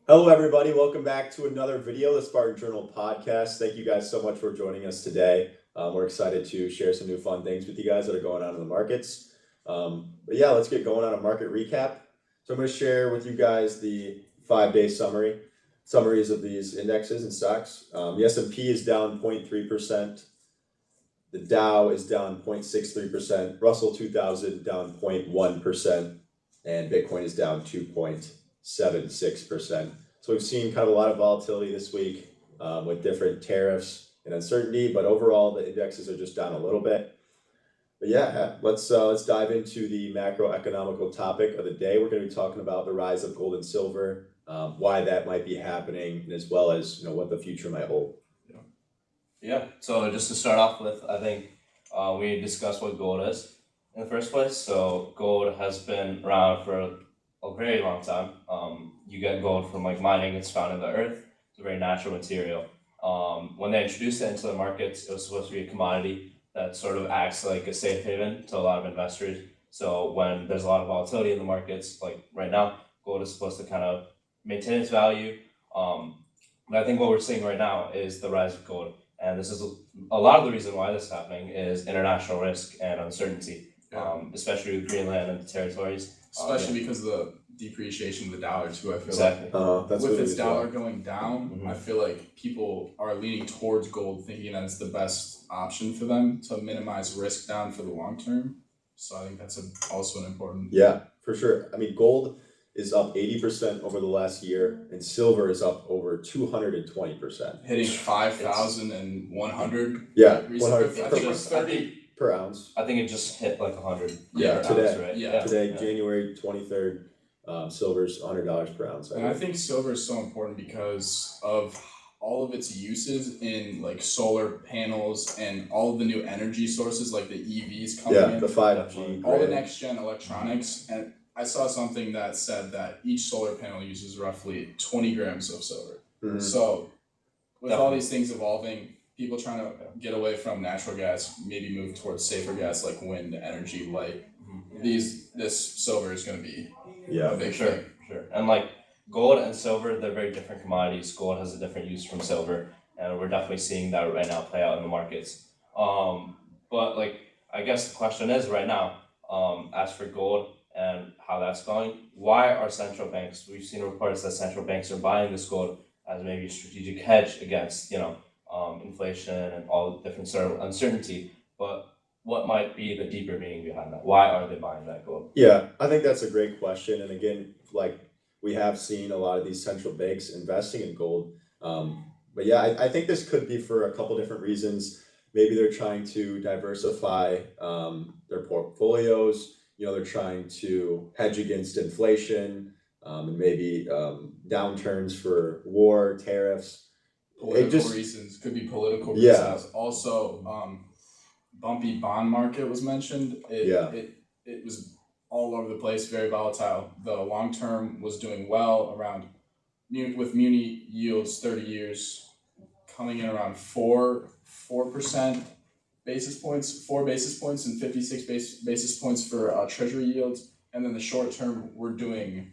Hello, everybody. Welcome back to another video, the Spartan Journal podcast. Thank you guys so much for joining us today. We're excited to share some new fun things with you guys that are going on in the markets. But yeah, let's get going on a market recap. So I'm going to share with you guys the 5-day summaries of these indexes and stocks. The S&P is down 0.3%. The Dow is down 0.63%. Russell 2000 down 0.1%. And Bitcoin is down 2.76%. So we've seen kind of a lot of volatility this week with different tariffs and uncertainty, but overall the indexes are just down a little bit. But yeah, let's dive into the macroeconomical topic of the day. We're going to be talking about the rise of gold and silver, why that might be happening, and as well as what the future might hold. Yeah. So just to start off with, I think we discussed what gold is in the first place. So gold has been around for a very long time. You get gold from mining. It's found in the earth. It's a very natural material. When they introduced it into the markets, it was supposed to be a commodity that sort of acts like a safe haven to a lot of investors. So when there's a lot of volatility in the markets, like right now, gold is supposed to kind of maintain its value. But I think what we're seeing right now is the rise of gold. And this is a lot of the reason why this is happening is international risk and uncertainty, especially with Greenland and the territories. Especially because of the depreciation of the dollar too. I feel Exactly. like That's with really its dollar going down, Mhm. I feel like people are leaning towards gold, thinking that it's the best option for them to minimize risk down for the long term. So I think that's also an important. Yeah, for sure. I mean, gold is up 80% over the last year, and silver is up over 220%. Hitting 5,100. Yeah, recently. 100 I think it was 30. per ounce. I think it just hit like 100. Yeah, per today. ounce, right? Yeah. Today, January 23rd, silver's $100 per ounce. And I think silver is so important because of all of its uses in like solar panels and all of the new energy sources like the EVs coming in. The 5G. All the grid. next gen electronics. And I saw something that said that each solar panel uses roughly 20 grams of silver. Mhm. So with all Definitely. these things evolving, people trying to get away from natural gas, maybe move towards safer gas like wind energy, light. This silver is going to be Yeah. a big Sure, thing. sure. And like gold and silver, they're very different commodities. Gold has a different use from silver, and we're definitely seeing that right now play out in the markets. But like I guess the question is right now, as for gold and how that's going, why are central banks? We've seen reports that central banks are buying this gold as maybe a strategic hedge against inflation and all the different sort of uncertainty. But what might be the deeper meaning behind that? Why are they buying that gold? Yeah, I think that's a great question. And again, like we have seen a lot of these central banks investing in gold. But yeah, I think this could be for a couple different reasons. Maybe they're trying to diversify their portfolios. They're trying to hedge against inflation and maybe downturns for war, tariffs. Political reasons, could be political Yeah. reasons. Also, bumpy bond market was mentioned. It was all over the place, very volatile. The long term was doing well around with muni yields 30 years coming in around 4% basis points, 4 basis points and 56 basis points for treasury yields, and then the short term we're doing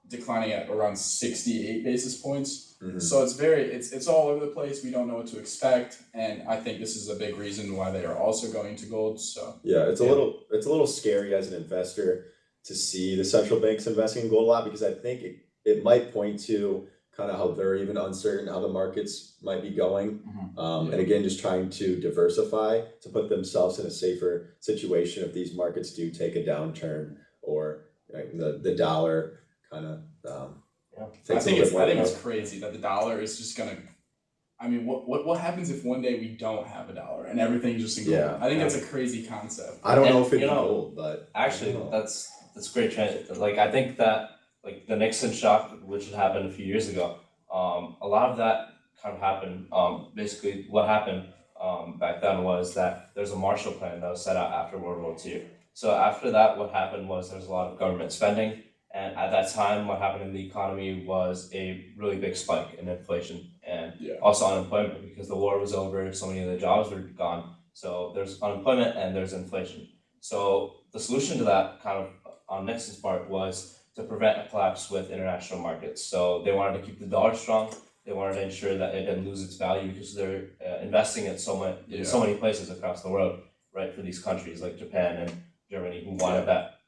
declining at around 68 basis points. Mhm. So it's all over the place. We don't know what to expect, and I think this is a big reason why they are also going to gold. So Yeah, it's a little scary as an investor to see the central banks investing in gold a lot, because I think it might point to kind of how they're even uncertain how the markets might be going. And again, just trying to diversify to put themselves in a safer situation if these markets do take a downturn or the dollar kind of I think it's crazy that the dollar is just gonna. I mean, what happens if one day we don't have a dollar and everything's just in gold? Yeah. I think that's a crazy concept. I don't know And, if it's you know, gold, but Actually, that's great. Like I think that like the Nixon shock, which had happened a few years ago, a lot of that kind of happened. Basically, what happened back then was that there's a Marshall Plan that was set out after World War II. So after that, what happened was there's a lot of government spending, and at that time, what happened in the economy was a really big spike in inflation and also unemployment because the war was over. So many of the jobs were gone. So there's unemployment and there's inflation. So the solution to that kind of on Nixon's part was to prevent a collapse with international markets. So they wanted to keep the dollar strong. They wanted to ensure that it didn't lose its value because they're investing in in so many places across the world, right? For these countries like Japan and Germany who wanted that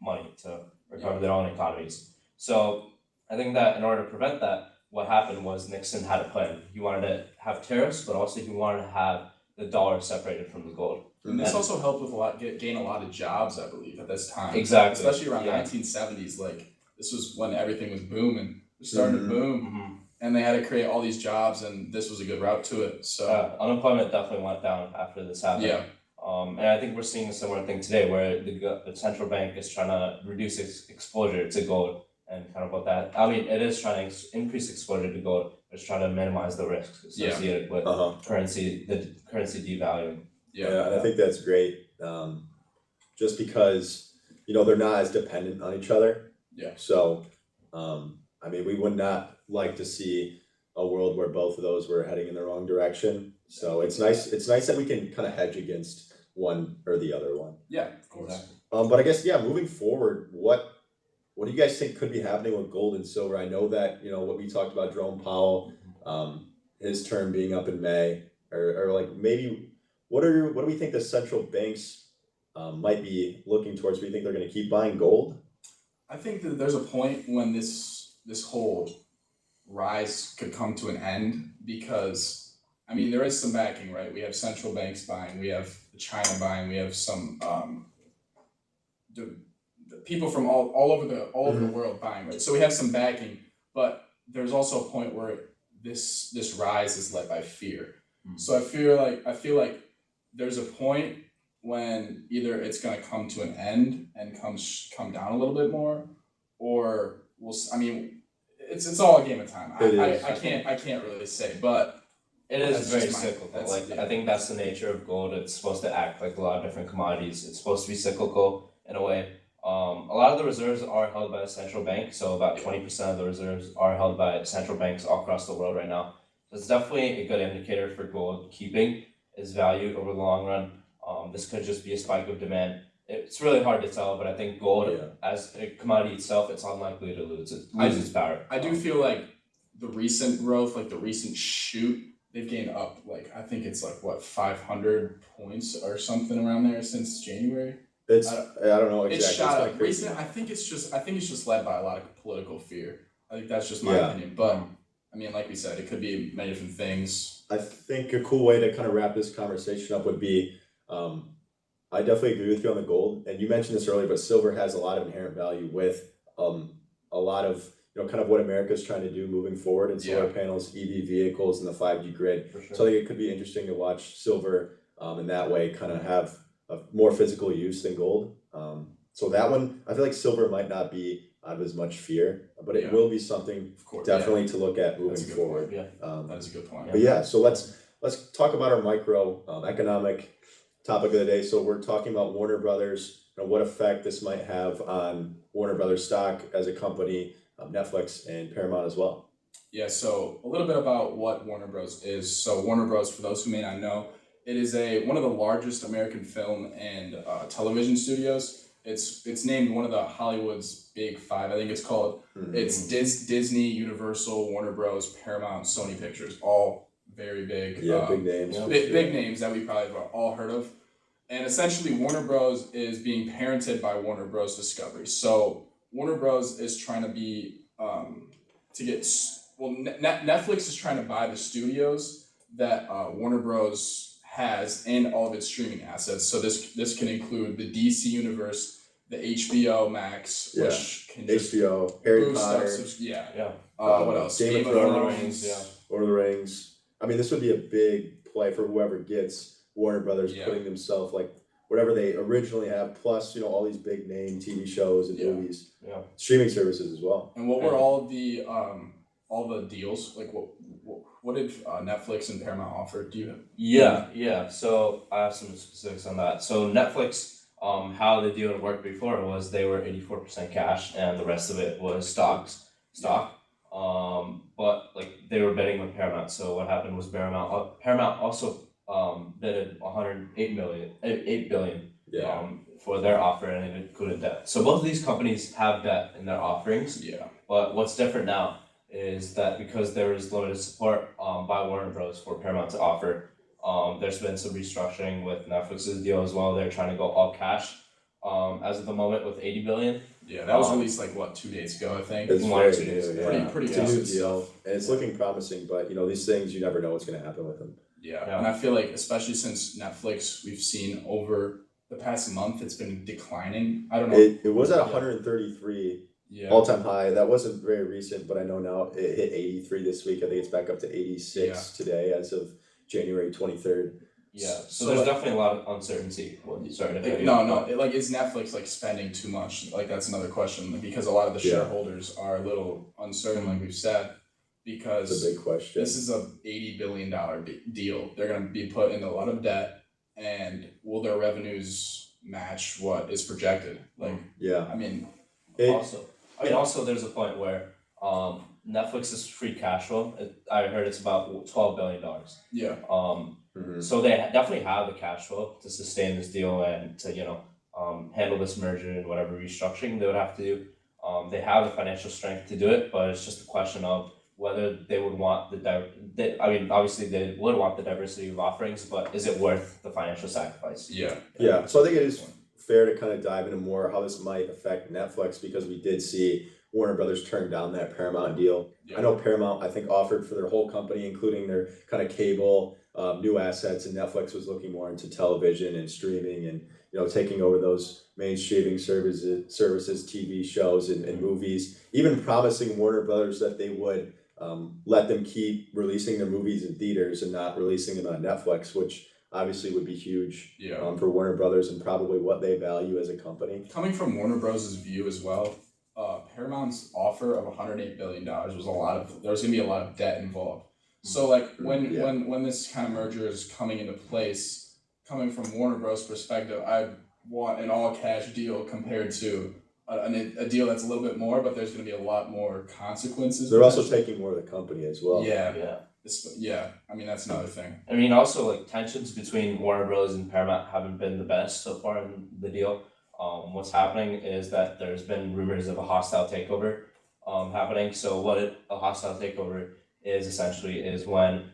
money to recover their own economies. So I think that in order to prevent that, what happened was Nixon had a plan. He wanted to have tariffs, but also he wanted to have the dollar separated from the gold. And this also helped with gain a lot of jobs, I believe, at this time. Exactly. Especially around 1970s, like this was when everything was booming. It was starting to boom, and they had to create all these jobs, and this was a good route to it. So unemployment definitely went down after this happened. Yeah. And I think we're seeing a similar thing today, where the central bank is trying to reduce its exposure to gold, and kind of what that. I mean, it is trying to increase exposure to gold, but it's trying to minimize the risks associated with the currency devaluing. Yeah, and I think that's great. Just because they're not as dependent on each other. Yeah. So, I mean, we would not like to see a world where both of those were heading in the wrong direction. So it's nice. It's nice that we can kind of hedge against one or the other one. Yeah, of course. Exactly. But I guess moving forward, what do you guys think could be happening with gold and silver? I know that what we talked about, Jerome Powell, his term being up in May, or like maybe. What do we think the central banks might be looking towards? Do you think they're going to keep buying gold? I think that there's a point when this whole rise could come to an end because, I mean, there is some backing, right? We have central banks buying, we have China buying, we have some the people from all over the world buying, right? So we have some backing, but there's also a point where this rise is led by fear. So I feel like there's a point when either it's going to come to an end and come down a little bit more, or it's all a game of time. I can't really say, but it is very cyclical. I think that's the nature of gold. It's supposed to act like a lot of different commodities. It's supposed to be cyclical in a way. A lot of the reserves are held by the central bank, so about 20% of the reserves are held by central banks all across the world right now. So it's definitely a good indicator for gold keeping its value over the long run. This could just be a spike of demand. It's really hard to tell, but I think gold as a commodity itself, it's unlikely to lose its power. I do feel like the recent growth, like the recent shoot, they've gained up I think it's 500 points or something around there since January. I don't know exactly. It's shot up recent. I think it's just led by a lot of political fear. I think that's just my opinion, but. I mean, like we said, it could be many different things. I think a cool way to kind of wrap this conversation up would be, I definitely agree with you on the gold. And you mentioned this earlier, but silver has a lot of inherent value with a lot of, kind of what America's trying to do moving forward in solar panels, EV vehicles, and the 5G grid. Sure. So I think it could be interesting to watch silver in that way kind of have a more physical use than gold. So that one, I feel like silver might not be out of as much fear, but it will be something definitely to look at moving forward. That is a good point. But so let's talk about our micro economic topic of the day. So we're talking about Warner Brothers, what effect this might have on Warner Brothers stock as a company, Netflix and Paramount as well. Yeah, so a little bit about what Warner Bros. Is. So Warner Bros., for those who may not know, it is one of the largest American film and television studios. It's named one of the Hollywood's big five. I think it's called. It's Disney, Universal, Warner Bros., Paramount, Sony Pictures. All very big. Big names. Big names that we probably have all heard of. And essentially, Warner Bros. Is being parented by Warner Bros. Discovery. So Warner Bros. Is trying to be Netflix is trying to buy the studios that Warner Bros. Has and all of its streaming assets. So this can include the DC universe, the HBO Max, which can just HBO, Harry Potter, what else? Game of Thrones, Lord of the Rings. I mean, this would be a big play for whoever gets Warner Brothers putting themselves whatever they originally have, plus all these big name TV shows and movies, streaming services as well. And what were all the deals what did Netflix and Paramount offer? Do you have? So I have some specifics on that. So Netflix, how the deal worked before was they were 84% cash and the rest of it was stock. But they were betting with Paramount. So what happened was Paramount also bidded $8 billion. for their offer, and it included debt. So both of these companies have debt in their offerings. Yeah. But what's different now is that because there is limited support by Warner Bros. For Paramount to offer, there's been some restructuring with Netflix's deal as well. They're trying to go all cash as of the moment with $80 billion. Yeah, that was released like 2 days ago, I think. It's 1 or 2 days ago. Pretty It's a new decent deal, stuff. and it's looking promising. But these things, you never know what's going to happen with them. Yeah, and I feel like especially since Netflix, we've seen over the past month, it's been declining. I don't know. It was at 133 all-time high. That wasn't very recent, but I know now it hit 83 this week. I think it's back up to 86 today as of January 23rd. Yeah, so there's definitely a lot of uncertainty. Sorry to cut you No, off. is Netflix spending too much? That's another question, because a lot of the shareholders are a little uncertain, like we've said, because it's a big question. This is a $80 billion deal. They're going to be put in a lot of debt, and will their revenues match what is projected? Also there's a point where Netflix's free cash flow, I heard it's about $12 billion. Yeah. So they definitely have the cash flow to sustain this deal and to handle this merger and whatever restructuring they would have to do. They have the financial strength to do it, but it's just a question of whether they would want obviously they would want the diversity of offerings, but is it worth the financial sacrifice? Yeah. So I think it is fair to kind of dive into more how this might affect Netflix, because we did see Warner Brothers turn down that Paramount deal. Yeah. I know Paramount, I think, offered for their whole company, including their kind of cable, new assets, and Netflix was looking more into television and streaming and taking over those mainstreaming services, TV shows and movies, even promising Warner Brothers that they would let them keep releasing their movies in theaters and not releasing them on Netflix, which obviously would be huge for Warner Brothers and probably what they value as a company. Coming from Warner Bros.' view as well, Paramount's offer of $108 billion was there was going to be a lot of debt involved. So when this kind of merger is coming into place, coming from Warner Bros. Perspective, I want an all cash deal compared to a deal that's a little bit more, but there's going to be a lot more consequences. They're also taking more of the company as well. Yeah, I mean, that's another thing. I mean, also tensions between Warner Bros. And Paramount haven't been the best so far in the deal. What's happening is that there's been rumors of a hostile takeover happening. So what a hostile takeover is essentially is when,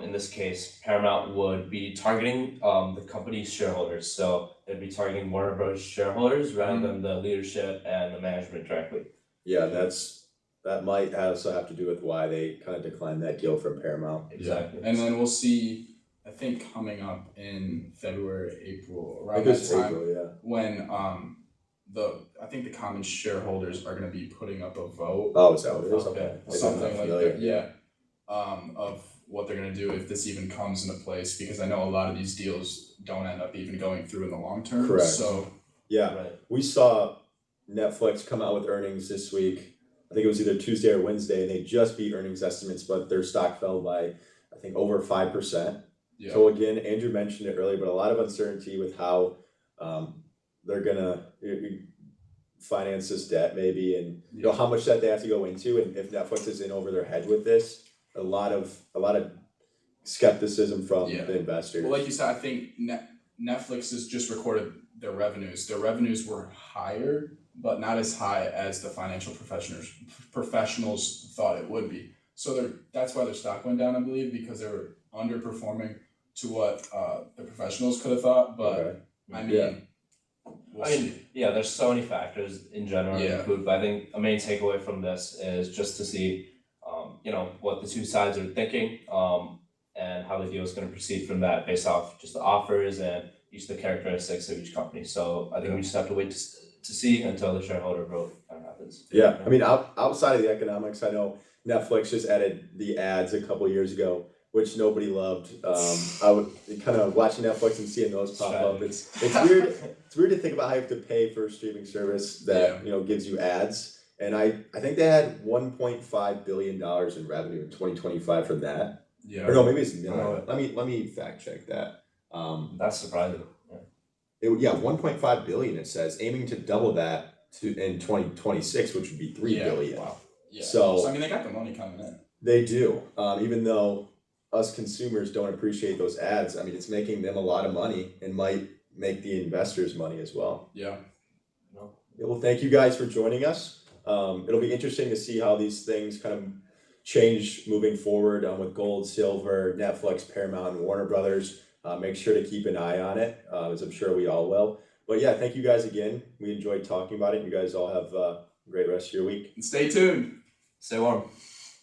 in this case, Paramount would be targeting the company's shareholders. So they'd be targeting Warner Bros. Shareholders rather than the leadership and the management directly. Yeah, that might also have to do with why they kind of declined that deal from Paramount. Exactly. And then we'll see, I think coming up in February, April, around that time, when I think the common shareholders are going to be putting up a vote. Oh, is that what it is? Okay. Something like that. Yeah. Of what they're going to do if this even comes into place, because I know a lot of these deals don't end up even going through in the long term. Correct. So we saw Netflix come out with earnings this week. I think it was either Tuesday or Wednesday, and they just beat earnings estimates, but their stock fell by, I think, over 5%. Yeah. So again, Andrew mentioned it earlier, but a lot of uncertainty with how they're gonna finance this debt, maybe, and how much debt they have to go into, and if Netflix is in over their head with this, a lot of skepticism from the investors. Well, like you said, I think Netflix has just recorded their revenues. Their revenues were higher, but not as high as the financial professionals thought it would be. So that's why their stock went down, I believe, because they were underperforming to what the professionals could have thought. But we'll see. There's so many factors in general include, but I think a main takeaway from this is just to see, what the two sides are thinking, and how the deal is going to proceed from that, based off just the offers and each of the characteristics of each company. So I think we just have to wait to see until the shareholder vote kind of happens. Yeah, I mean, outside of the economics, I know Netflix just added the ads a couple years ago, which nobody loved. I would kind of watching Netflix and seeing those pop up. It's weird. It's weird to think about how you have to pay for a streaming service that gives you ads. And I think they had $1.5 billion in revenue in 2025 from that. Yeah. Or no, maybe it's million. Let me fact check that. That's surprising. 1.5 billion. It says, aiming to double that in 2026, which would be $3 billion. Wow. Yeah. So I mean, they got the money coming in. They do. Even though us consumers don't appreciate those ads, I mean, it's making them a lot of money and might make the investors money as well. Yeah. Yeah, well, thank you guys for joining us. It'll be interesting to see how these things kind of change moving forward with gold, silver, Netflix, Paramount, and Warner Brothers. Make sure to keep an eye on it, as I'm sure we all will. But yeah, thank you guys again. We enjoyed talking about it. You guys all have a great rest of your week. And stay tuned. Stay warm.